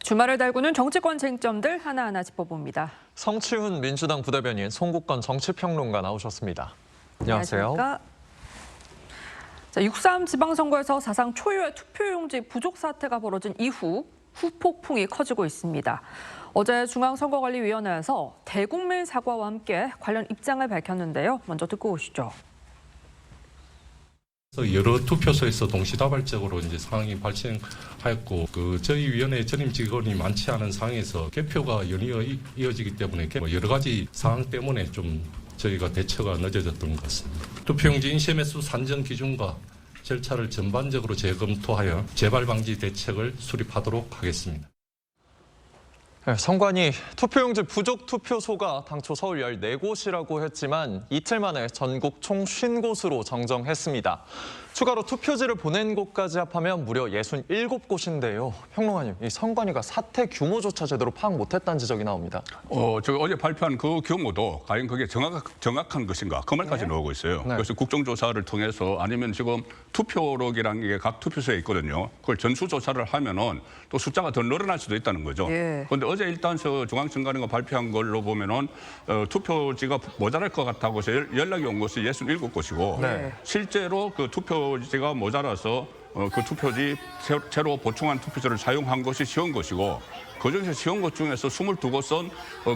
주말을 달구는 정치권 쟁점들 하나하나 짚어봅니다. 성치훈 민주당 부대변인, 송국건 정치평론가 나오셨습니다. 안녕하세요. 안녕하십니까? 6.3 지방선거에서 사상 초유의 투표용지 부족 사태가 벌어진 이후 후폭풍이 커지고 있습니다. 어제 중앙선거관리위원회에서 대국민 사과와 함께 관련 입장을 밝혔는데요. 먼저 듣고 오시죠. 여러 투표소에서 동시다발적으로 이제 상황이 발생하였고, 저희 위원회 전임 직원이 많지 않은 상황에서 개표가 연이어 이어지기 때문에 여러 가지 상황 때문에 좀 저희가 대처가 늦어졌던 것 같습니다. 투표용지 인쇄매수 산정 기준과 절차를 전반적으로 재검토하여 재발 방지 대책을 수립하도록 하겠습니다. 선관위 투표용지 부족 투표소가 당초 서울 14곳이라고 했지만 이틀 만에 전국 총 50곳으로 정정했습니다. 추가로 투표지를 보낸 곳까지 합하면 무려 67곳인데요. 평론가님, 이 선관위가 사태 규모조차 제대로 파악 못했다는 지적이 나옵니다. 어제 발표한 그 규모도 과연 그게 정확한 것인가 그 말까지 나오고 있어요. 네. 그래서 국정조사를 통해서 아니면 지금 투표록이라는 게 각 투표소에 있거든요. 그걸 전수조사를 하면은 또 숫자가 더 늘어날 수도 있다는 거죠. 그런데 어제 일단 중앙선관위가 발표한 걸로 보면은 투표지가 모자랄 것 같다고 해서 연락이 온 것이 67곳이고 네. 실제로 그 투표지가 모자라서 그 투표지 새로 보충한 투표지를 사용한 것이 쉬운 것이고 그중에서 쉬운 것 중에서 22곳은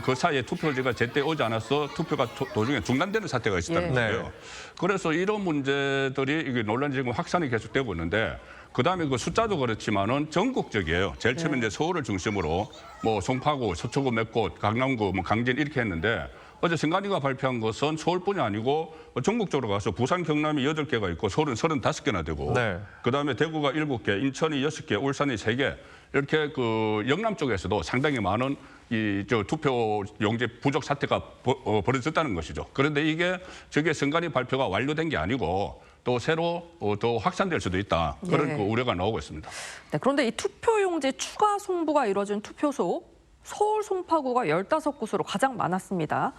그 사이에 투표지가 제때 오지 않아서 투표가 도중에 중단되는 사태가 있었다는 거예요. 네. 그래서 이런 문제들이 이게 논란이 지금 확산이 계속되고 있는데 그다음에 그 숫자도 그렇지만은 전국적이에요. 제일 처음에 이제 서울을 중심으로 뭐 송파구, 서초구 몇 곳, 강남구, 뭐 강진 이렇게 했는데 어제 선관위가 발표한 것은 서울뿐이 아니고 전국적으로 가서 부산, 경남이 8개가 있고 서울은 35개나 되고 네. 그다음에 대구가 7개, 인천이 6개, 울산이 3개 이렇게 그 영남 쪽에서도 상당히 많은 투표 용지 부족 사태가 벌어졌다는 것이죠. 그런데 저게 선관위 발표가 완료된 게 아니고 또 새로 또 확산될 수도 있다. 그런 그 우려가 나오고 있습니다. 네, 그런데 이 투표용지 추가 송부가 이뤄진 투표소 서울 송파구가 15곳으로 가장 많았습니다.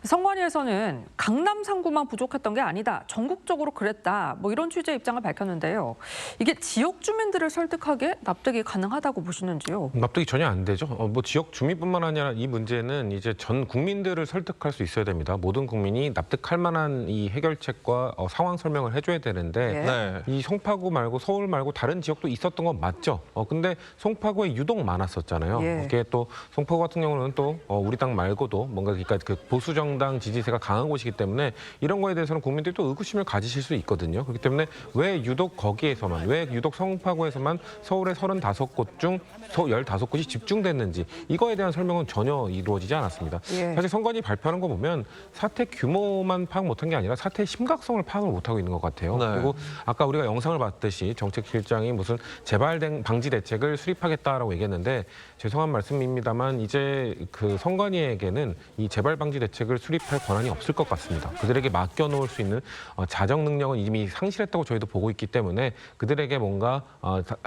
선관위에서는 강남 3구만 부족했던 게 아니다. 전국적으로 그랬다. 뭐 이런 취지의 입장을 밝혔는데요. 이게 지역 주민들을 설득하기에 납득이 가능하다고 보시는지요? 납득이 전혀 안 되죠. 뭐 지역 주민뿐만 아니라 이 문제는 이제 전 국민들을 설득할 수 있어야 됩니다. 모든 국민이 납득할 만한 이 해결책과 상황 설명을 해줘야 되는데 네. 이 송파구 말고 서울 말고 다른 지역도 있었던 건 맞죠. 근데 송파구에 유독 많았었잖아요. 이게 또 송파구 같은 경우는 또 우리 당 말고도 뭔가 그러니까 그 보수 정당 지지세가 강한 곳이기 때문에 이런 거에 대해서는 국민들이 또 의구심을 가지실 수 있거든요. 그렇기 때문에 왜 유독 거기에서만, 왜 유독 송파구에서만 서울의 35곳 중 15곳이 집중됐는지 이거에 대한 설명은 전혀 이루어지지 않았습니다. 사실 선관위 발표하는 거 보면 사태 규모만 파악 못한 게 아니라 사태의 심각성을 파악을 못하고 있는 것 같아요. 네. 그리고 아까 우리가 영상을 봤듯이 정책실장이 무슨 재발 방지 대책을 수립하겠다라고 얘기했는데 죄송한 말씀입니다만 이제 그 선관위에게는 이 재발 방지 대책을 수립할 권한이 없을 것 같습니다. 그들에게 맡겨놓을 수 있는 자정 능력은 이미 상실했다고 저희도 보고 있기 때문에 그들에게 뭔가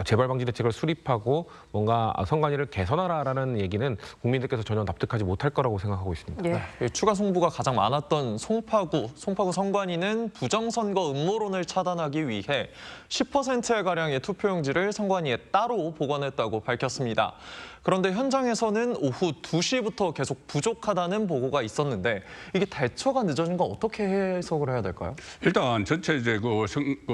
재발 방지 대책을 수립하고 뭔가 선관위를 개선하라라는 얘기는 국민들께서 전혀 납득하지 못할 거라고 생각하고 있습니다. 네. 추가 송부가 가장 많았던 송파구 선관위는 부정선거 음모론을 차단하기 위해 10%의 가량의 투표용지를 선관위에 따로 보관했다고 밝혔습니다. 그런데 현장에서는 오후 2시부터 계속 부족하다는 보고가 있었는데 이게 대처가 늦어진 건 어떻게 해석을 해야 될까요? 일단 전체 이제 그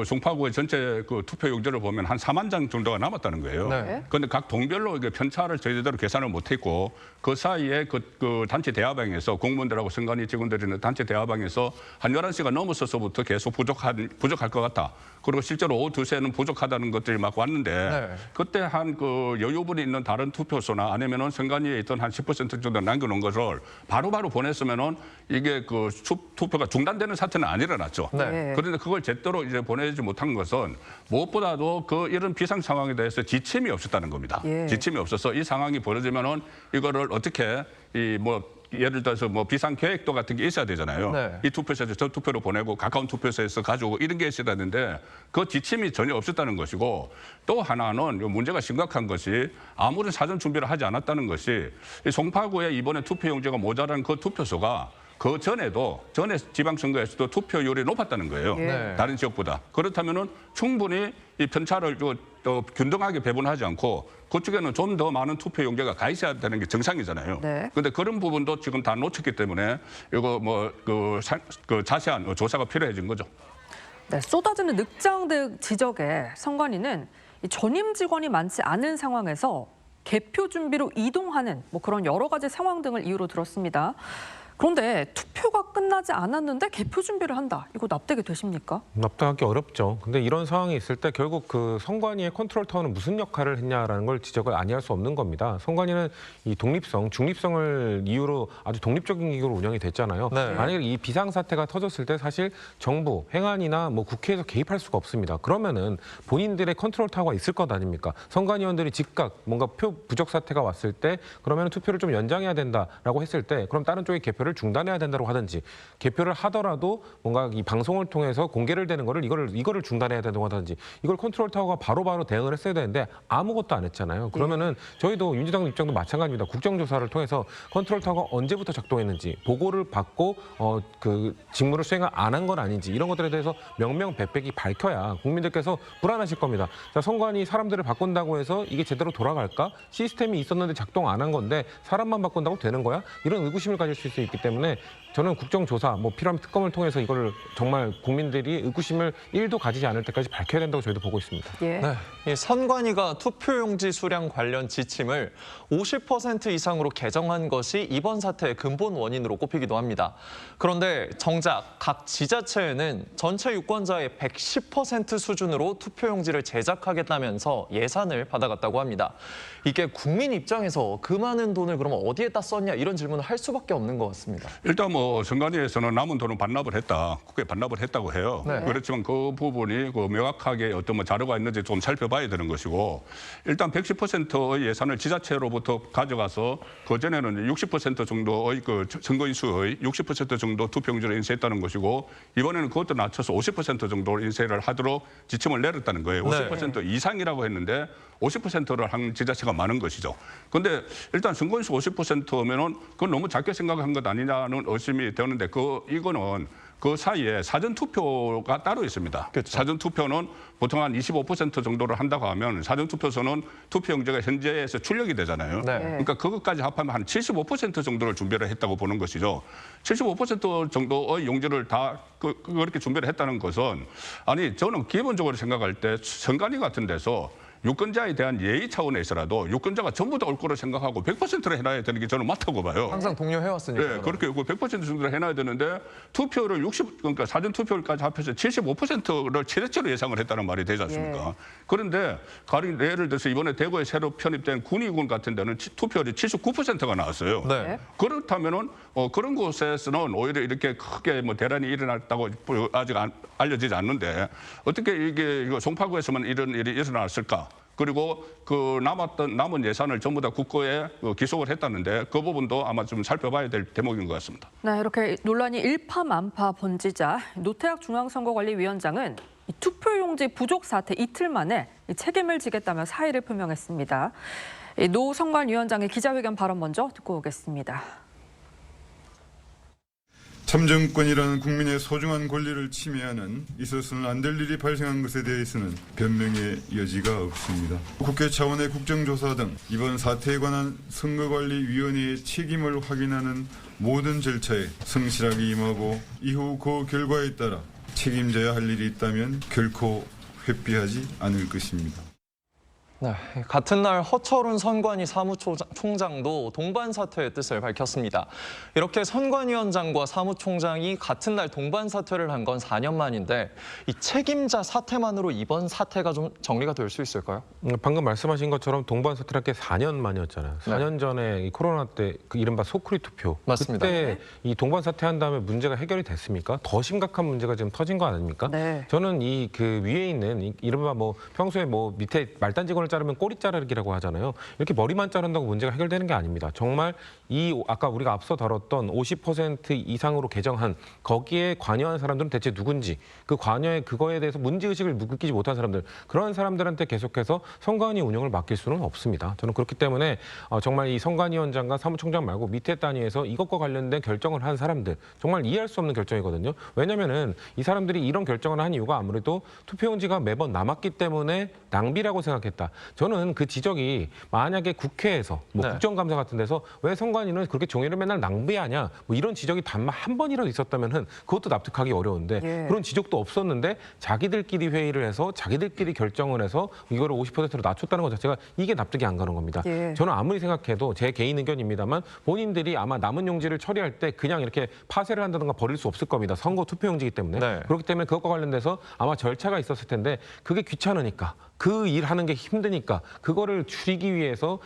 송파구의 전체 그 투표용지를 보면 한 4만 장 정도가 남았다는 거예요. 네. 그런데 각 동별로 이게 편차를 저희대로 계산을 못했고 그 사이에 그 단체 대화방에서 공무원들하고 선관위 직원들이 있는 단체 대화방에서 한 11시가 넘었어서부터 계속 부족할 것 같다. 그리고 실제로 오후 2시에는 부족하다는 것들이 막 왔는데 그때 한 그 여유분이 있는 다른 투표소나 아니면은 선관위에 있던 한 10% 정도 남겨놓은 것을 바로바로 보냈으면은 이게 그 투표가 중단되는 사태는 안 일어났죠. 그런데 그걸 제대로 이제 보내지 못한 것은 무엇보다도 이런 비상 상황에 대해서 지침이 없었다는 겁니다. 지침이 없어서 이 상황이 벌어지면은 이거를 어떻게 예를 들어서 비상 계획도 같은 게 있어야 되잖아요. 네. 이 투표소에서 저 투표로 보내고 가까운 투표소에서 가져오고 이런 게 있어야 되는데 그 지침이 전혀 없었다는 것이고 또 하나는 문제가 심각한 것이 아무런 사전 준비를 하지 않았다는 것이 이 송파구에 이번에 투표용지가 모자란 그 투표소가 그 전에 지방선거에서도 투표율이 높았다는 거예요. 네. 다른 지역보다. 그렇다면은 충분히 이 편차를 또 균등하게 배분하지 않고 그쪽에는 좀 더 많은 투표 용지가 가 있어야 되는 게 정상이잖아요. 네. 그런데 그런 부분도 지금 다 놓쳤기 때문에 이거 그 자세한 조사가 필요해진 거죠. 네, 쏟아지는 늑장 지적에 선관위는 이 전임 직원이 많지 않은 상황에서 개표 준비로 이동하는 그런 여러 가지 상황 등을 이유로 들었습니다. 그런데 투표가 끝나지 않았는데 개표 준비를 한다. 이거 납득이 되십니까? 납득하기 어렵죠. 근데 이런 상황이 있을 때 결국 그 선관위의 컨트롤 타워는 무슨 역할을 했냐라는 걸 지적을 아니할 수 없는 겁니다. 선관위는 이 독립성, 중립성을 이유로 아주 독립적인 기구로 운영이 됐잖아요. 네. 만약에 이 비상사태가 터졌을 때 사실 정부, 행안이나 국회에서 개입할 수가 없습니다. 그러면은 본인들의 컨트롤 타워가 있을 것 아닙니까? 선관위원들이 즉각 뭔가 표 부적 사태가 왔을 때 그러면 투표를 좀 연장해야 된다라고 했을 때 그럼 다른 쪽의 개표를 중단해야 된다고 하든지 개표를 하더라도 뭔가 이 방송을 통해서 공개를 되는 거를 이거를 중단해야 된다고 하든지 이걸 컨트롤 타워가 바로바로 대응을 했어야 되는데 아무것도 안 했잖아요. 그러면은 저희도 민주당 입장도 마찬가지입니다. 국정조사를 통해서 컨트롤 타워가 언제부터 작동했는지 보고를 받고 그 직무를 수행을 안 한 건 아닌지 이런 것들에 대해서 명명백백히 밝혀야 국민들께서 불안하실 겁니다. 자, 선관위 사람들을 바꾼다고 해서 이게 제대로 돌아갈까? 시스템이 있었는데 작동 안 한 건데 사람만 바꾼다고 되는 거야? 이런 의구심을 가질 수 있기 때문에 저는 국정조사, 필요하면 특검을 통해서 이걸 정말 국민들이 의구심을 1도 가지지 않을 때까지 밝혀야 된다고 저희도 보고 있습니다. 예. 네, 이 선관위가 투표용지 수량 관련 지침을 50% 이상으로 개정한 것이 이번 사태의 근본 원인으로 꼽히기도 합니다. 그런데 정작 각 지자체에는 전체 유권자의 110% 수준으로 투표용지를 제작하겠다면서 예산을 받아갔다고 합니다. 이게 국민 입장에서 그 많은 돈을 그럼 어디에다 썼냐 이런 질문을 할 수밖에 없는 것 같습니다. 일단 선관위에서는 남은 돈은 반납을 했다. 국회에 반납을 했다고 해요. 네. 그렇지만 그 부분이 명확하게 어떤 자료가 있는지 좀 살펴봐야 되는 것이고 일단 110%의 예산을 지자체로부터 가져가서 그전에는 60% 정도의 선거인수의 60% 정도 투표용지를 인쇄했다는 것이고 이번에는 그것도 낮춰서 50% 정도로 인쇄를 하도록 지침을 내렸다는 거예요. 50% 이상이라고 했는데 50%를 한 지자체가 많은 것이죠. 그런데 일단 선거인수 50%면은 그건 너무 작게 생각한 것 아니냐는 의심이 되는데 이거는 그 사이에 사전투표가 따로 있습니다. 그렇죠. 사전투표는 보통 한 25% 정도를 한다고 하면 사전투표소는 투표용지가 현재에서 출력이 되잖아요. 네. 그러니까 그것까지 합하면 한 75% 정도를 준비를 했다고 보는 것이죠. 75% 정도의 용지를 다 그렇게 준비를 했다는 것은 저는 기본적으로 생각할 때 선관위 같은 데서 유권자에 대한 예의 차원에서라도 유권자가 전부 다 올 거로 생각하고 100%를 해놔야 되는 게 저는 맞다고 봐요. 항상 독려해왔으니까. 네, 그렇게 100% 정도를 해놔야 되는데 투표를 그러니까 사전 투표율까지 합해서 75%를 최대치로 예상을 했다는 말이 되지 않습니까? 예. 그런데 예를 들어서 이번에 대구에 새로 편입된 군의군 같은 데는 투표율이 79%가 나왔어요. 네. 그렇다면은 그런 곳에서는 오히려 이렇게 크게 대란이 일어났다고 아직 알려지지 않는데 어떻게 이거 송파구에서만 이런 일이 일어났을까? 그리고 남은 예산을 전부 다 국고에 기속을 했다는데 그 부분도 아마 좀 살펴봐야 될 대목인 것 같습니다. 네, 이렇게 논란이 일파만파 번지자 노태학 중앙선거관리위원장은 이 투표용지 부족 사태 이틀 만에 이 책임을 지겠다며 사의를 표명했습니다. 노 선관위원장의 기자회견 발언 먼저 듣고 오겠습니다. 참정권이라는 국민의 소중한 권리를 침해하는 있어서는 안 될 일이 발생한 것에 대해서는 변명의 여지가 없습니다. 국회 차원의 국정조사 등 이번 사태에 관한 선거관리위원회의 책임을 확인하는 모든 절차에 성실하게 임하고 이후 그 결과에 따라 책임져야 할 일이 있다면 결코 회피하지 않을 것입니다. 네, 같은 날 허철훈 선관위 사무총장도 동반 사퇴의 뜻을 밝혔습니다. 이렇게 선관위원장과 사무총장이 같은 날 동반 사퇴를 한 건 4년 만인데 이 책임자 사퇴만으로 이번 사태가 좀 정리가 될 수 있을까요? 방금 말씀하신 것처럼 동반 사퇴할 게 4년 만이었잖아요. 4년 전에 이 코로나 때 이른바 소쿠리 투표. 맞습니다. 그때 이 동반 사퇴한 다음에 문제가 해결이 됐습니까? 더 심각한 문제가 지금 터진 거 아닙니까? 네. 저는 그 위에 있는 이른바 평소에 밑에 말단 직원을 자르면 꼬리 자르기라고 하잖아요. 이렇게 머리만 자른다고 문제가 해결되는 게 아닙니다. 정말 아까 우리가 앞서 다뤘던 50% 이상으로 개정한 거기에 관여한 사람들은 대체 누군지, 그 관여의 그거에 대해서 문제의식을 느끼지 못한 사람들, 그런 사람들한테 계속해서 선관위 운영을 맡길 수는 없습니다. 저는 그렇기 때문에 정말 이 선관위원장과 사무총장 말고 밑에 단위에서 이것과 관련된 결정을 한 사람들, 정말 이해할 수 없는 결정이거든요. 왜냐면은 이 사람들이 이런 결정을 한 이유가 아무래도 투표용지가 매번 남았기 때문에 낭비라고 생각했다. 저는 그 지적이 만약에 국회에서 국정감사 같은 데서 왜 선관위는 그렇게 종이를 맨날 낭비하냐, 이런 지적이 단 한 번이라도 있었다면은 그것도 납득하기 어려운데 그런 지적도 없었는데 자기들끼리 회의를 해서 자기들끼리 결정을 해서 이거를 50%로 낮췄다는 것 자체가 이게 납득이 안 가는 겁니다. 저는 아무리 생각해도 제 개인 의견입니다만 본인들이 아마 남은 용지를 처리할 때 그냥 이렇게 파쇄를 한다든가 버릴 수 없을 겁니다. 선거 투표용지이기 때문에. 그렇기 때문에 그것과 관련돼서 아마 절차가 있었을 텐데 그게 귀찮으니까, 그 일하는 게 힘드니까 그거를 줄이기 위해서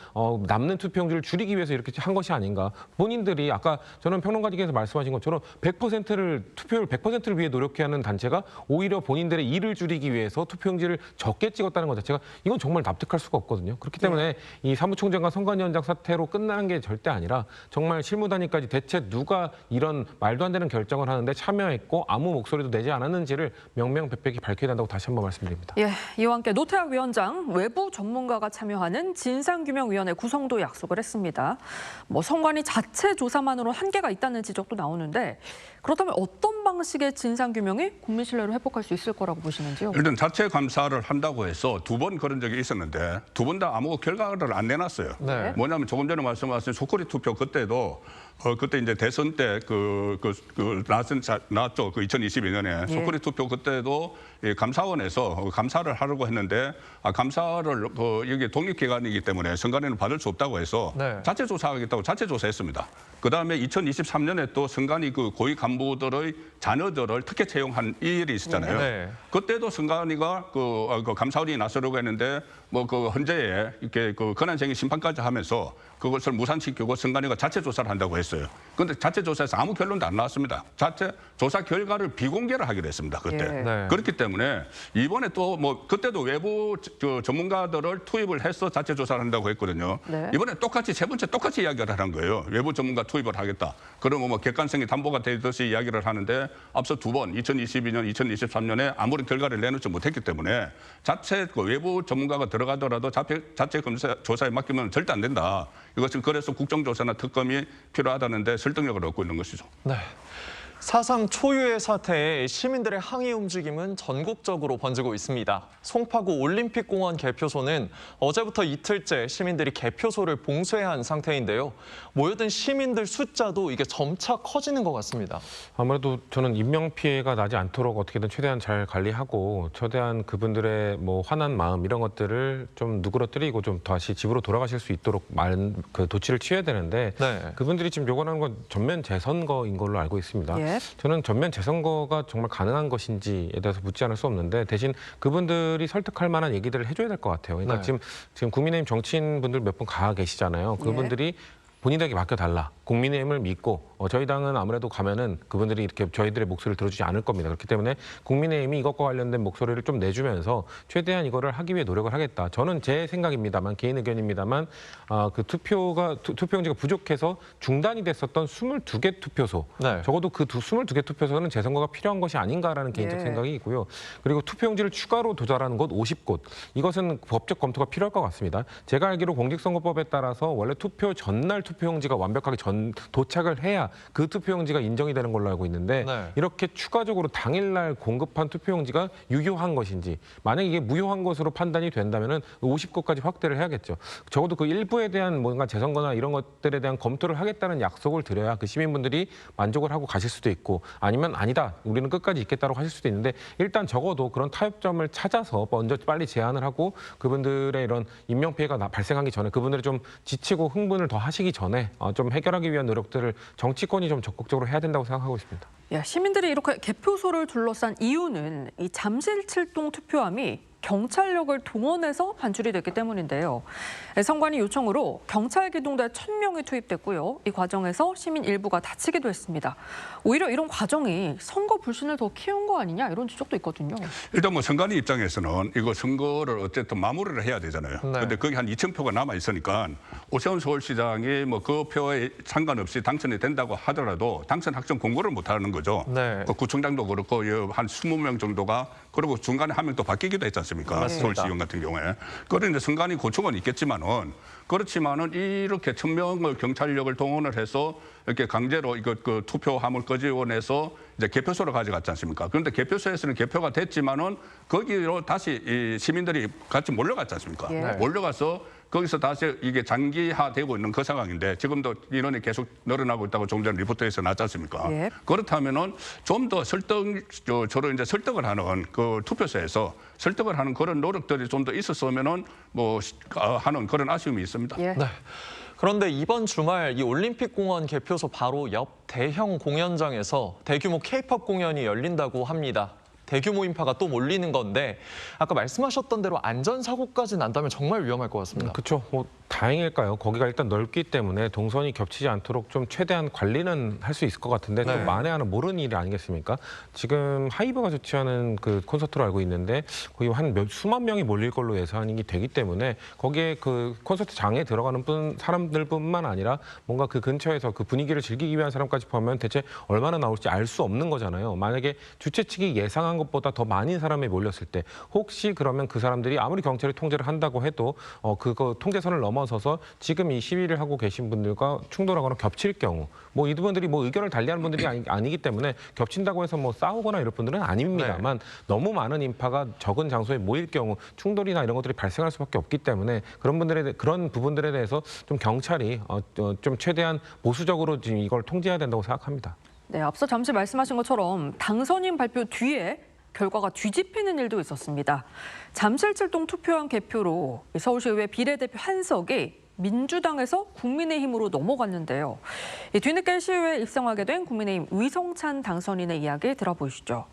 남는 투표용지를 줄이기 위해서 이렇게 한 것이 아닌가. 본인들이 아까 저는 평론가님께서 말씀하신 것처럼 100%를 투표율 100%를 위해 노력해야 하는 단체가 오히려 본인들의 일을 줄이기 위해서 투표용지를 적게 찍었다는 것 자체가 이건 정말 납득할 수가 없거든요. 그렇기 때문에 이 사무총장과 선관위원장 사태로 끝나는 게 절대 아니라 정말 실무단위까지 대체 누가 이런 말도 안 되는 결정을 하는데 참여했고 아무 목소리도 내지 않았는지를 명명백백히 밝혀야 된다고 다시 한번 말씀드립니다. 예, 이와 함께 노태학 위원장 외부 전문가가 참여하는 진상규명위원회 구성도 약속을 했습니다. 선관위 자체 조사만으로 한계가 있다는 지적도 나오는데 그렇다면 어떤 방식의 진상규명이 국민 신뢰를 회복할 수 있을 거라고 보시는지요? 일단 자체 감사를 한다고 해서 2번 그런 적이 있었는데 2번 다 아무 결과를 안 내놨어요. 뭐냐면 조금 전에 말씀하신 속거리 투표 그때도 그때 이제 대선 때 나왔죠. 그 2022년에 속거리 투표 그때도 감사원에서 감사를 하려고 했는데 감사를 여기 독립기관이기 때문에 선관위는 받을 수 없다고 해서 자체 조사하겠다고 자체 조사했습니다. 그다음에 2023년에 또 선관위 그 고위 간부들의 자녀들을 특혜 채용한 이 일이 있었잖아요. 그때도 선관위가 그 감사원이 나서려고 했는데 그 헌재에 이렇게 그 권한쟁의 심판까지 하면서 그것을 무산시키고 선관위가 자체 조사를 한다고 했어요. 그런데 자체 조사에서 아무 결론도 안 나왔습니다. 자체 조사 결과를 비공개를 하기로 했습니다. 그때. 그렇기 때문에 이번에 또 그때도 외부 전문가들을 투입을 해서 자체 조사를 한다고 했거든요. 이번에 똑같이 세 번째 똑같이 이야기를 하는 거예요. 외부 전문가 투입을 하겠다. 그러면 객관성이 담보가 되듯이 이야기를 하는데 앞서 2번 2022년, 2023년에 아무런 결과를 내놓지 못했기 때문에 자체 외부 전문가가 들어가더라도 자체 조사에 맡기면 절대 안 된다. 이것은 그래서 국정조사나 특검이 필요하다는데 설득력을 얻고 있는 것이죠. 사상 초유의 사태에 시민들의 항의 움직임은 전국적으로 번지고 있습니다. 송파구 올림픽공원 개표소는 어제부터 이틀째 시민들이 개표소를 봉쇄한 상태인데요. 모여든 시민들 숫자도 이게 점차 커지는 것 같습니다. 아무래도 저는 인명피해가 나지 않도록 어떻게든 최대한 잘 관리하고 최대한 그분들의 화난 마음 이런 것들을 좀 누그러뜨리고 좀 다시 집으로 돌아가실 수 있도록 도치를 취해야 되는데 그분들이 지금 요구하는 건 전면 재선거인 걸로 알고 있습니다. 저는 전면 재선거가 정말 가능한 것인지에 대해서 묻지 않을 수 없는데 대신 그분들이 설득할 만한 얘기들을 해줘야 될 것 같아요. 그러니까 지금 국민의힘 정치인분들 몇 분 가 계시잖아요. 그분들이 본인에게 맡겨달라. 국민의힘을 믿고 저희 당은 아무래도 가면은 그분들이 이렇게 저희들의 목소리를 들어주지 않을 겁니다. 그렇기 때문에 국민의힘이 이것과 관련된 목소리를 좀 내주면서 최대한 이거를 하기 위해 노력을 하겠다. 저는 제 생각입니다만 개인 의견입니다만 그 투표용지가 부족해서 중단이 됐었던 22개 투표소 적어도 그 22개 투표소는 재선거가 필요한 것이 아닌가라는 개인적 생각이 있고요. 그리고 투표용지를 추가로 도달하는 곳 50곳 이것은 법적 검토가 필요할 것 같습니다. 제가 알기로 공직선거법에 따라서 원래 투표 전날 투표용지가 완벽하게 도착을 해야 그 투표용지가 인정이 되는 걸로 알고 있는데 이렇게 추가적으로 당일날 공급한 투표용지가 유효한 것인지 만약 이게 무효한 것으로 판단이 된다면 50곳까지 확대를 해야겠죠. 적어도 그 일부에 대한 뭔가 재선거나 이런 것들에 대한 검토를 하겠다는 약속을 드려야 그 시민분들이 만족을 하고 가실 수도 있고 아니면 아니다 우리는 끝까지 있겠다고 하실 수도 있는데 일단 적어도 그런 타협점을 찾아서 먼저 빨리 제안을 하고 그분들의 이런 인명피해가 발생하기 전에 그분들이 좀 지치고 흥분을 더 하시기 전에 좀 해결하기 위한 노력들을 정치권이 좀 적극적으로 해야 된다고 생각하고 있습니다. 시민들이 이렇게 개표소를 둘러싼 이유는 이 잠실 7동 투표함이 경찰력을 동원해서 반출이 됐기 때문인데요. 선관위 요청으로 경찰 기동대 1,000명이 투입됐고요. 이 과정에서 시민 일부가 다치기도 했습니다. 오히려 이런 과정이 선거 불신을 더 키운 거 아니냐 이런 지적도 있거든요. 일단 뭐 선관위 입장에서는 이거 선거를 어쨌든 마무리를 해야 되잖아요. 그런데 거기 한 2,000표가 남아 있으니까 오세훈 서울시장이 뭐 그 표에 상관없이 당선이 된다고 하더라도 당선 확정 공고를 못 하는 거죠. 네. 구청장도 그렇고 한 20명 정도가 그리고 중간에 한 명 또 바뀌기도 했지 않습니까? 맞습니다. 서울시의원 같은 경우에. 그런데 선관위 고충은 있겠지만은 그렇지만은 이렇게 1,000명을 경찰력을 동원을 해서 이렇게 강제로 이거 그 투표함을 끄집어내서 이제 개표소로 가져갔지 않습니까? 그런데 개표소에서는 개표가 됐지만은 거기로 다시 이 시민들이 같이 몰려갔지 않습니까? 예. 몰려가서 거기서 다시 이게 장기화되고 있는 그 상황인데 지금도 인원이 계속 늘어나고 있다고 좀 전에 리포트에서 났지 않습니까? 예. 그렇다면은 좀 더 저를 이제 설득을 하는 그 투표소에서 설득을 하는 그런 노력들이 좀 더 있었으면은 뭐 하는 그런 아쉬움이 있습니다. 예. 네. 그런데 이번 주말 이 올림픽공원 개표소 바로 옆 대형 공연장에서 대규모 K-팝 공연이 열린다고 합니다. 대규모 인파가 또 몰리는 건데 아까 말씀하셨던 대로 안전사고까지 난다면 정말 위험할 것 같습니다. 그렇죠. 뭐 다행일까요? 거기가 일단 넓기 때문에 동선이 겹치지 않도록 좀 최대한 관리는 할 수 있을 것 같은데 네. 또 만에 하나 모르는 일이 아니겠습니까? 지금 하이브가 주최하는 그 콘서트로 알고 있는데 거기 한 수만 명이 몰릴 걸로 예상이 되기 때문에 거기에 그 콘서트장에 들어가는 사람들뿐만 아니라 뭔가 그 근처에서 그 분위기를 즐기기 위한 사람까지 포함하면 대체 얼마나 나올지 알 수 없는 거잖아요. 만약에 주최 측이 예상한 것보다 더 많은 사람이 몰렸을 때 혹시 그러면 그 사람들이 아무리 경찰이 통제를 한다고 해도 그거 통제선을 넘어서서 지금 이 시위를 하고 계신 분들과 충돌하거나 겹칠 경우 뭐 이분들이 뭐 의견을 달리하는 분들이 아니기 때문에 겹친다고 해서 뭐 싸우거나 이럴 분들은 아닙니다만 너무 많은 인파가 적은 장소에 모일 경우 충돌이나 이런 것들이 발생할 수밖에 없기 때문에 그런 부분들에 대해서 좀 경찰이 좀 최대한 보수적으로 지금 이걸 통제해야 된다고 생각합니다. 네, 앞서 잠시 말씀하신 것처럼 당선인 발표 뒤에 결과가 뒤집히는 일도 있었습니다. 잠실칠동 투표한 개표로 서울시의회 비례대표 한석이 민주당에서 국민의힘으로 넘어갔는데요. 뒤늦게 시의회에 입성하게 된 국민의힘 위성찬 당선인의 이야기 들어보시죠.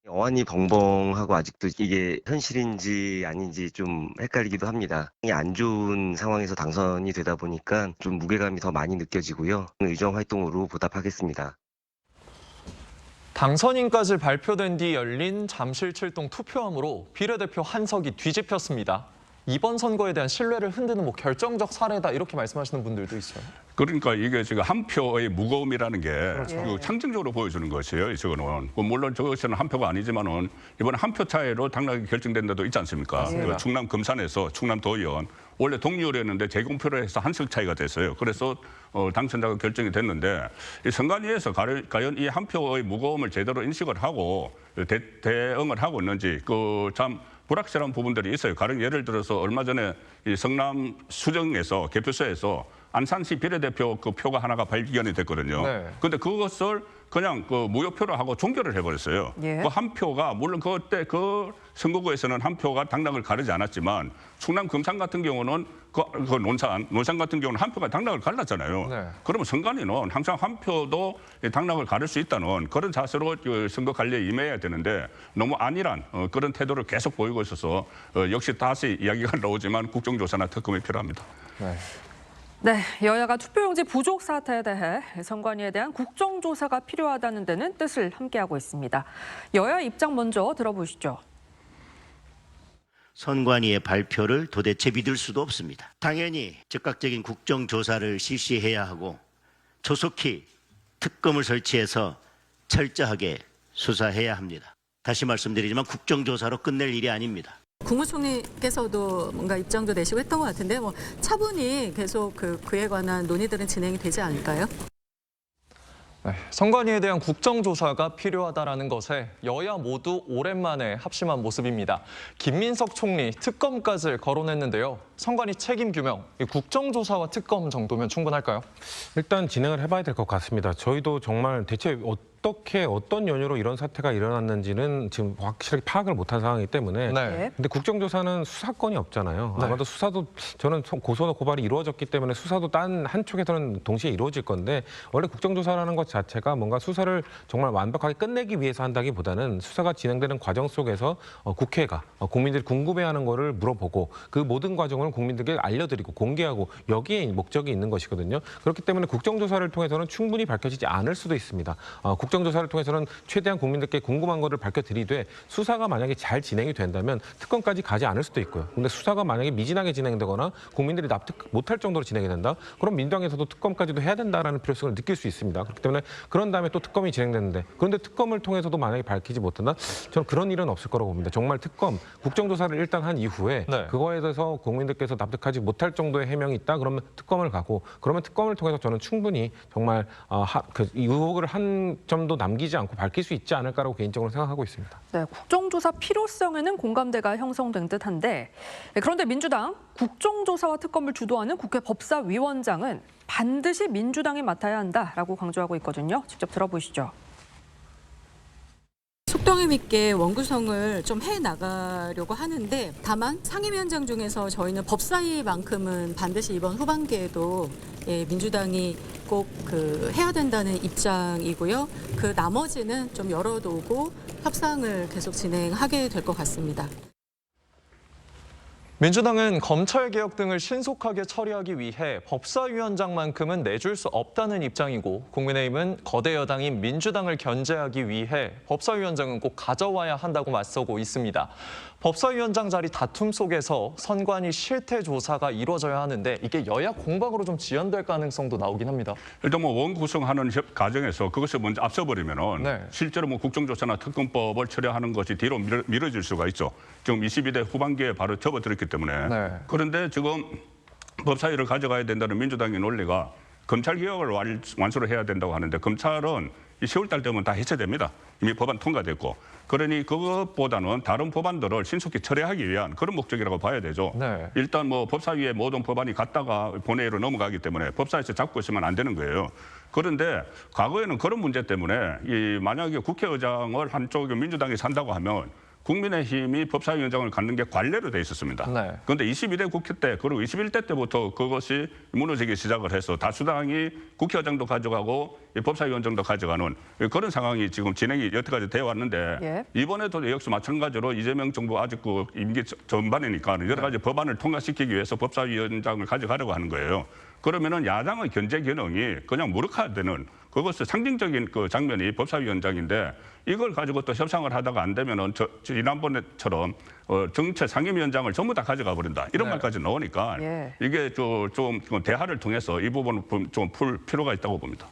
어안이 벙벙하고 아직도 이게 현실인지 아닌지 좀 헷갈리기도 합니다. 안 좋은 상황에서 당선이 되다 보니까 좀 무게감이 더 많이 느껴지고요. 의정 활동으로 보답하겠습니다. 당선인까지 발표된 뒤 열린 잠실칠동 투표함으로 비례대표 한석이 뒤집혔습니다. 이번 선거에 대한 신뢰를 흔드는 뭐 결정적 사례다 이렇게 말씀하시는 분들도 있어요. 그러니까 이게 지금 한 표의 무거움이라는 게 그 상징적으로 보여주는 것이에요. 이거는 물론 저것은 한 표가 아니지만은 이번에 한 표 차이로 당락이 결정된 데도 있지 않습니까? 그 충남 금산에서 충남 도의원 원래 동료였는데 재공표를 해서 한 석 차이가 됐어요. 그래서 당선자가 결정이 됐는데 이 선관위에서 과연 이 한 표의 무거움을 제대로 인식을 하고 대응을 하고 있는지 그 참 불확실한 부분들이 있어요. 가령 예를 들어서 얼마 전에 이 성남 수정에서 개표소에서 안산시 비례대표 그 표가 하나가 발견이 됐거든요. 그런데 그것을 그냥 그 무효표로 하고 종결을 해버렸어요. 예. 그 한 표가 물론 그때 그 선거구에서는 한 표가 당락을 가르지 않았지만 충남 금산 같은 경우는 그 논산 같은 경우는 한 표가 당락을 갈랐잖아요. 네. 그러면 선관위는 항상 한 표도 당락을 가를 수 있다는 그런 자세로 그 선거 관리에 임해야 되는데 너무 안일한 그런 태도를 계속 보이고 있어서 역시 다시 이야기가 나오지만 국정조사나 특검이 필요합니다. 네, 여야가 투표용지 부족 사태에 대해 선관위에 대한 국정조사가 필요하다는 데는 뜻을 함께하고 있습니다. 여야 입장 먼저 들어보시죠. 선관위의 발표를 도대체 믿을 수도 없습니다. 당연히 즉각적인 국정조사를 실시해야 하고 조속히 특검을 설치해서 철저하게 수사해야 합니다. 다시 말씀드리지만 국정조사로 끝낼 일이 아닙니다. 국무총리께서도 뭔가 입장도 내시고 했던 것 같은데 뭐 차분히 계속 그에 관한 논의들은 진행이 되지 않을까요? 네, 선관위에 대한 국정조사가 필요하다는 것에 여야 모두 오랜만에 합심한 모습입니다. 김민석 총리 특검까지 거론했는데요. 선관위 책임 규명, 국정조사와 특검 정도면 충분할까요? 일단 진행을 해봐야 될 것 같습니다. 저희도 정말 대체 어떻게 어떤 연유로 이런 사태가 일어났는지는 지금 확실하게 파악을 못한 상황이기 때문에 네. 근데 국정조사는 수사권이 없잖아요. 네. 아마도 수사도 저는 고소나 고발이 이루어졌기 때문에 수사도 딴 한쪽에서는 동시에 이루어질 건데 원래 국정조사라는 것 자체가 뭔가 수사를 정말 완벽하게 끝내기 위해서 한다기보다는 수사가 진행되는 과정 속에서 국회가 국민들이 궁금해하는 거를 물어보고 그 모든 과정을 국민들에게 알려드리고 공개하고 여기에 목적이 있는 것이거든요. 그렇기 때문에 국정조사를 통해서는 충분히 밝혀지지 않을 수도 있습니다. 국정조사를 통해서는 최대한 국민들께 궁금한 거를 밝혀드리되 수사가 만약에 잘 진행이 된다면 특검까지 가지 않을 수도 있고요. 근데 수사가 만약에 미진하게 진행되거나 국민들이 납득 못할 정도로 진행이 된다? 그럼 민주당에서도 특검까지도 해야 된다라는 필요성을 느낄 수 있습니다. 그렇기 때문에 그런 다음에 또 특검이 진행되는데 그런데 특검을 통해서도 만약에 밝히지 못한다? 저는 그런 일은 없을 거라고 봅니다. 정말 특검, 국정조사를 일단 한 이후에 네. 그거에 대해서 국민들께서 납득하지 못할 정도의 해명이 있다? 그러면 특검을 가고 그러면 특검을 통해서 저는 충분히 정말 이 의혹을 한 점도 남기지 않고 밝힐 수 있지 않을까라고 개인적으로 생각하고 있습니다. 네, 국정조사 필요성에는 공감대가 형성된 듯한데 그런데 민주당 국정조사와 특검을 주도하는 국회 법사위원장은 반드시 민주당이 맡아야 한다라고 강조하고 있거든요. 직접 들어보시죠. 속도감 있게 원구성을 좀 해나가려고 하는데 다만 상임위원장 중에서 저희는 법사위만큼은 반드시 이번 후반기에도 민주당이 꼭 해야 된다는 입장이고요. 그 나머지는 좀 열어두고 협상을 계속 진행하게 될 것 같습니다. 민주당은 검찰개혁 등을 신속하게 처리하기 위해 법사위원장만큼은 내줄 수 없다는 입장이고 국민의힘은 거대 여당인 민주당을 견제하기 위해 법사위원장은 꼭 가져와야 한다고 맞서고 있습니다. 법사위원장 자리 다툼 속에서 선관위 실태 조사가 이루어져야 하는데 이게 여야 공방으로 좀 지연될 가능성도 나오긴 합니다. 일단 뭐 원구성하는 과정에서 그것을 먼저 앞서버리면은 네. 실제로 뭐 국정조사나 특검법을 처리하는 것이 뒤로 미뤄질 수가 있죠. 지금 22대 후반기에 바로 접어들었기 때문에. 네. 그런데 지금 법사위를 가져가야 된다는 민주당의 논리가 검찰 개혁을 완수를 해야 된다고 하는데 검찰은 이 10월달 되면 다 해체됩니다. 이미 법안 통과됐고. 그러니 그것보다는 다른 법안들을 신속히 처리하기 위한 그런 목적이라고 봐야 되죠. 네. 일단 뭐 법사위에 모든 법안이 갔다가 본회의로 넘어가기 때문에 법사위에서 잡고 있으면 안 되는 거예요. 그런데 과거에는 그런 문제 때문에 만약에 국회의장을 한쪽에 민주당이 산다고 하면 국민의힘이 법사위원장을 갖는 게 관례로 돼 있었습니다. 네. 그런데 22대 국회 때 그리고 21대 때부터 그것이 무너지기 시작을 해서 다수당이 국회의장도 가져가고 법사위원장도 가져가는 그런 상황이 지금 진행이 여태까지 되어 왔는데 예. 이번에도 역시 마찬가지로 이재명 정부 아직 임기 전반이니까 여러 가지 법안을 통과시키기 위해서 법사위원장을 가져가려고 하는 거예요. 그러면은 야당의 견제 기능이 그냥 무력화되는 그것은 상징적인 그 장면이 법사위원장인데 이걸 가지고 또 협상을 하다가 안 되면은 지난번에처럼 정체 상임위원장을 전부 다 가져가 버린다 이런 네. 말까지 나오니까 예. 이게 좀 대화를 통해서 이 부분을 좀 풀 필요가 있다고 봅니다.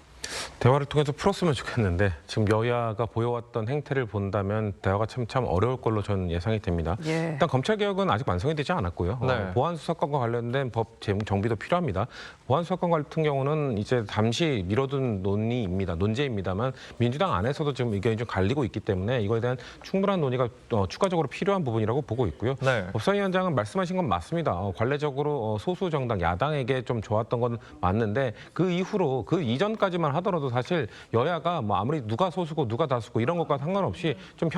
대화를 통해서 풀었으면 좋겠는데 지금 여야가 보여왔던 행태를 본다면 대화가 참 어려울 걸로 저는 예상이 됩니다. 예. 일단 검찰개혁은 아직 완성이 되지 않았고요. 네. 보안수사권과 관련된 법 정비도 필요합니다. 보안수사권 같은 경우는 이제 잠시 미뤄둔 논제입니다만 민주당 안에서도 지금 의견이 좀 갈리고 있기 때문에 이거에 대한 충분한 논의가 추가적으로 필요한 부분이라고 보고 있고요. 네. 법사위원장은 말씀하신 건 맞습니다. 관례적으로 소수 정당 야당에게 좀 좋았던 건 맞는데 그 이후로 그 이전까지만 하더라도 사실 여야가 뭐 아무리 누가 소수고 누가 다수고 이런 것과 상관없이 좀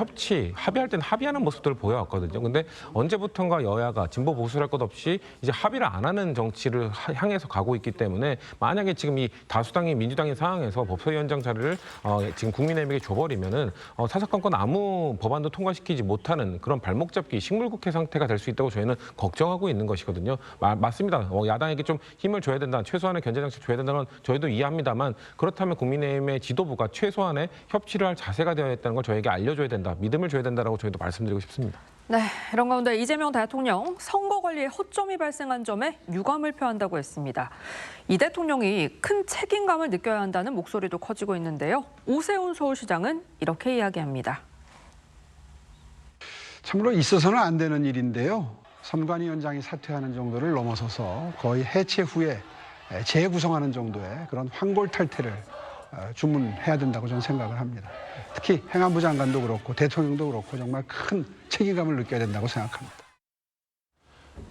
합의할 때는 합의하는 모습들을 보여왔거든요. 근데 언제부턴가 여야가 진보 보수할 것 없이 이제 합의를 안 하는 정치를 향해서 가고 있기 때문에 만약에 지금 이 다수당이 민주당인 상황에서 법사위원장 자리를 지금 국민의힘에게 줘버리면은 사사건건 아무 법안도 통과시키지 못하는 그런 발목 잡기 식물국회 상태가 될 수 있다고 저희는 걱정하고 있는 것이거든요. 맞습니다. 야당에게 좀 힘을 줘야 된다, 최소한의 견제 장치 줘야 된다는 건 저희도 이해합니다만 그렇다면 국민의힘의 지도부가 최소한의 협치를 할 자세가 되어야 했다는 걸 저에게 알려줘야 된다, 믿음을 줘야 된다라고 저희도 말씀드리고 싶습니다. 네, 이런 가운데 이재명 대통령 선거 관리에 허점이 발생한 점에 유감을 표한다고 했습니다. 이 대통령이 큰 책임감을 느껴야 한다는 목소리도 커지고 있는데요. 오세훈 서울시장은 이렇게 이야기합니다. 참으로 있어서는 안 되는 일인데요. 선관위원장이 사퇴하는 정도를 넘어서서 거의 해체 후에 재구성하는 정도의 그런 황골탈퇴를 주문해야 된다고 저는 생각을 합니다. 특히 행안부 장관도 그렇고 대통령도 그렇고 정말 큰 책임감을 느껴야 된다고 생각합니다.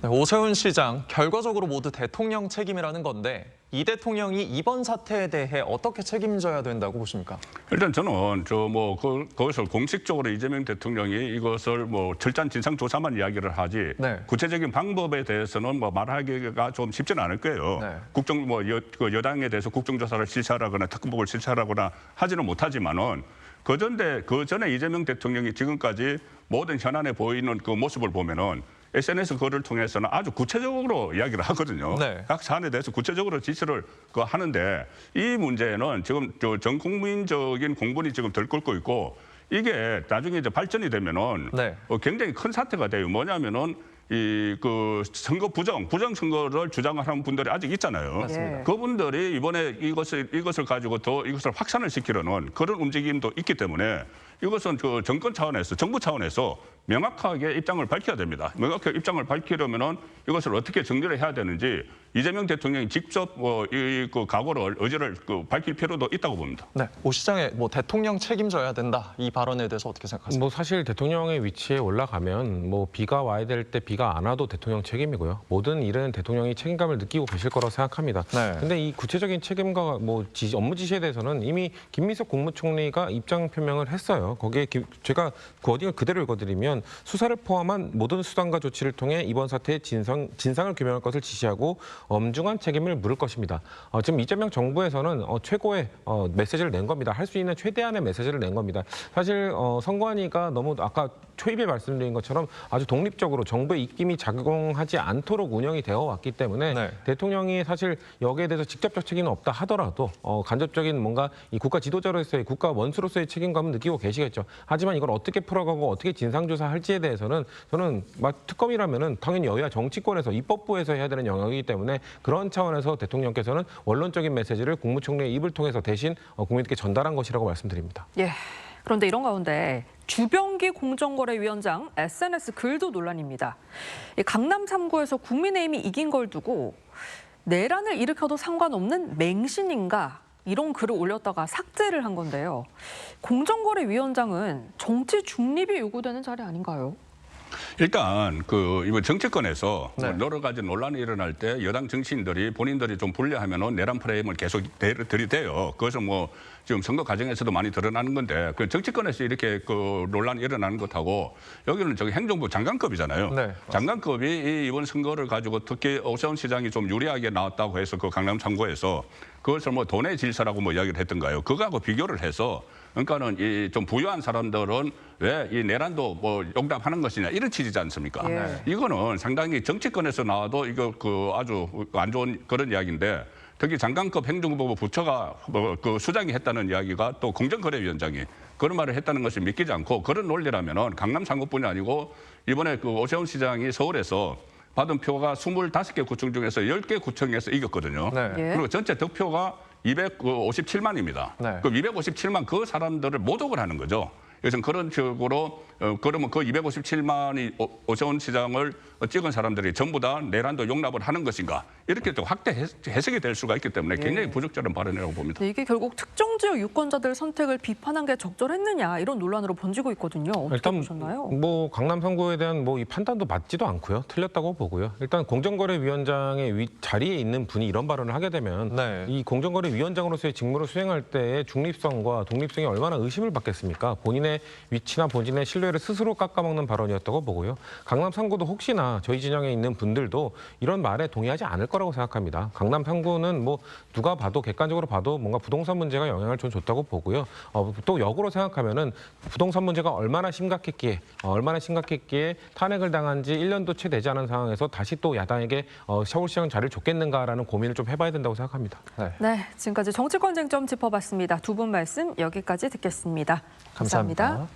네, 오세훈 시장, 결과적으로 모두 대통령 책임이라는 건데 이 대통령이 이번 사태에 대해 어떻게 책임져야 된다고 보십니까? 일단 저는 그것을 공식적으로 이재명 대통령이 이것을 철저한 진상 조사만 이야기를 하지 네. 구체적인 방법에 대해서는 말하기가 좀 쉽지는 않을 거예요. 네. 여당에 대해서 국정조사를 실시하거나 특검법을 실시하거나 하지는 못하지만은 그 전에 이재명 대통령이 지금까지 모든 현안에 보이는 그 모습을 보면은 SNS 그거를 통해서는 아주 구체적으로 이야기를 하거든요. 네. 각 사안에 대해서 구체적으로 지시를 하는데 이 문제는 지금 전 국민적인 공분이 지금 들끓고 있고 이게 나중에 이제 발전이 되면은 네. 굉장히 큰 사태가 돼요. 뭐냐면은 선거 부정 선거를 주장하는 분들이 아직 있잖아요. 맞습니다. 그분들이 이번에 이것을 가지고 더 이것을 확산을 시키려는 그런 움직임도 있기 때문에 이것은 그 정권 차원에서 정부 차원에서 명확하게 입장을 밝혀야 됩니다. 명확하게 입장을 밝히려면은 이것을 어떻게 정리를 해야 되는지 이재명 대통령이 직접 그 각오를 의지를 밝힐 필요도 있다고 봅니다. 네, 오 시장의 대통령 책임져야 된다 이 발언에 대해서 어떻게 생각하세요? 사실 대통령의 위치에 올라가면 비가 와야 될 때 비가 안 와도 대통령 책임이고요. 모든 일은 대통령이 책임감을 느끼고 계실 거라고 생각합니다. 네. 근데 이 구체적인 책임과 업무 지시에 대해서는 이미 김민석 국무총리가 입장 표명을 했어요. 거기에 제가 그 어딩을 그대로 읽어드리면 수사를 포함한 모든 수단과 조치를 통해 이번 사태의 진상을 규명할 것을 지시하고 엄중한 책임을 물을 것입니다. 지금 이재명 정부에서는 최고의 메시지를 낸 겁니다. 할 수 있는 최대한의 메시지를 낸 겁니다. 사실 선관위가 너무 아까 초입에 말씀드린 것처럼 아주 독립적으로 정부의 입김이 작용하지 않도록 운영이 되어 왔기 때문에 네. 대통령이 사실 여기에 대해서 직접적 책임은 없다 하더라도 간접적인 뭔가 이 국가 지도자로서의 국가 원수로서의 책임감은 느끼고 계시겠죠. 하지만 이걸 어떻게 풀어가고 어떻게 진상조사할지에 대해서는 저는 특검이라면은 당연히 여야 정치권에서 입법부에서 해야 되는 영역이기 때문에 그런 차원에서 대통령께서는 원론적인 메시지를 국무총리의 입을 통해서 대신 국민들께 전달한 것이라고 말씀드립니다. 예. 그런데 이런 가운데 주병기 공정거래위원장 SNS 글도 논란입니다. 강남 3구에서 국민의힘이 이긴 걸 두고 내란을 일으켜도 상관없는 맹신인가 이런 글을 올렸다가 삭제를 한 건데요. 공정거래위원장은 정치 중립이 요구되는 자리 아닌가요? 일단 이번 정치권에서 네. 여러 가지 논란이 일어날 때 여당 정치인들이 본인들이 좀 불리하면은 내란 프레임을 계속 들이대요. 그것은 지금 선거 과정에서도 많이 드러나는 건데 그 정치권에서 이렇게 논란이 일어나는 것하고 여기는 행정부 장관급이잖아요. 네, 장관급이 이번 선거를 가지고 특히 오세훈 시장이 좀 유리하게 나왔다고 해서 그 강남 3구에서 그것을 돈의 질서라고 이야기를 했던가요. 그거하고 비교를 해서 그러니까는 좀 부유한 사람들은 왜 이 내란도 용납하는 것이냐 이런 취지지 않습니까? 예. 이거는 상당히 정치권에서 나와도 이거 아주 안 좋은 그런 이야기인데 특히 장관급 행정부 부처가 수장이 했다는 이야기가 또 공정거래위원장이 그런 말을 했다는 것을 믿기지 않고 그런 논리라면은 강남 3구뿐이 아니고 이번에 오세훈 시장이 서울에서 받은 표가 25개 구청 중에서 10개 구청에서 이겼거든요. 네. 예. 그리고 전체 득표가 257만입니다. 네. 그 257만 그 사람들을 모독을 하는 거죠. 그래서 그런 식으로 그러면 그 257만이 오세훈 시장을 찍은 사람들이 전부 다 내란도 용납을 하는 것인가 이렇게 또 확대 해석이 될 수가 있기 때문에 굉장히 부적절한 발언이라고 봅니다. 이게 결국 특정 지역 유권자들 선택을 비판한 게 적절했느냐 이런 논란으로 번지고 있거든요. 어떻게 일단 보셨나요? 강남 3구에 대한 이 판단도 맞지도 않고요. 틀렸다고 보고요. 일단 공정거래위원장의 자리에 있는 분이 이런 발언을 하게 되면 네. 이 공정거래위원장으로서의 직무를 수행할 때의 중립성과 독립성이 얼마나 의심을 받겠습니까? 본인의 위치나 본인의 신뢰를 스스로 깎아먹는 발언이었다고 보고요. 강남 3구도 혹시나 저희 진영에 있는 분들도 이런 말에 동의하지 않을 거라고 생각합니다. 강남 3구는 누가 봐도 객관적으로 봐도 뭔가 부동산 문제가 영향을 좀 줬다고 보고요. 또 역으로 생각하면은 부동산 문제가 얼마나 심각했기에 탄핵을 당한 지 1년도 채 되지 않은 상황에서 다시 또 야당에게 서울시장 자리를 줬겠는가라는 고민을 좀 해봐야 된다고 생각합니다. 네, 지금까지 정치권 쟁점 짚어봤습니다. 두 분 말씀 여기까지 듣겠습니다. 감사합니다.